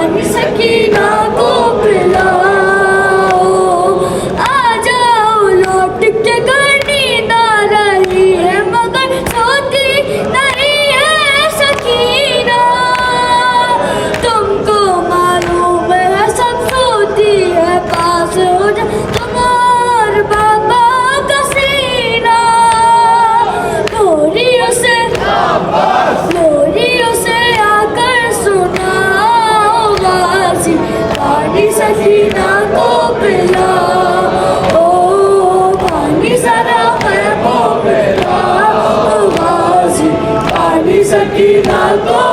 पानी सकीना को पिलाओ, आ जाओ लौट के घर नींद आ रही है मगर सोती नहीं है सकीना, तुमको मालूम है सब सोती है पास हो जा तुम और बाबा का सीना, गोरियों से आकर सुनाओ गाजी पानी सकीना को पिलाओ, पानी जरा खैमों में लाओ गाजी पानी सकीना को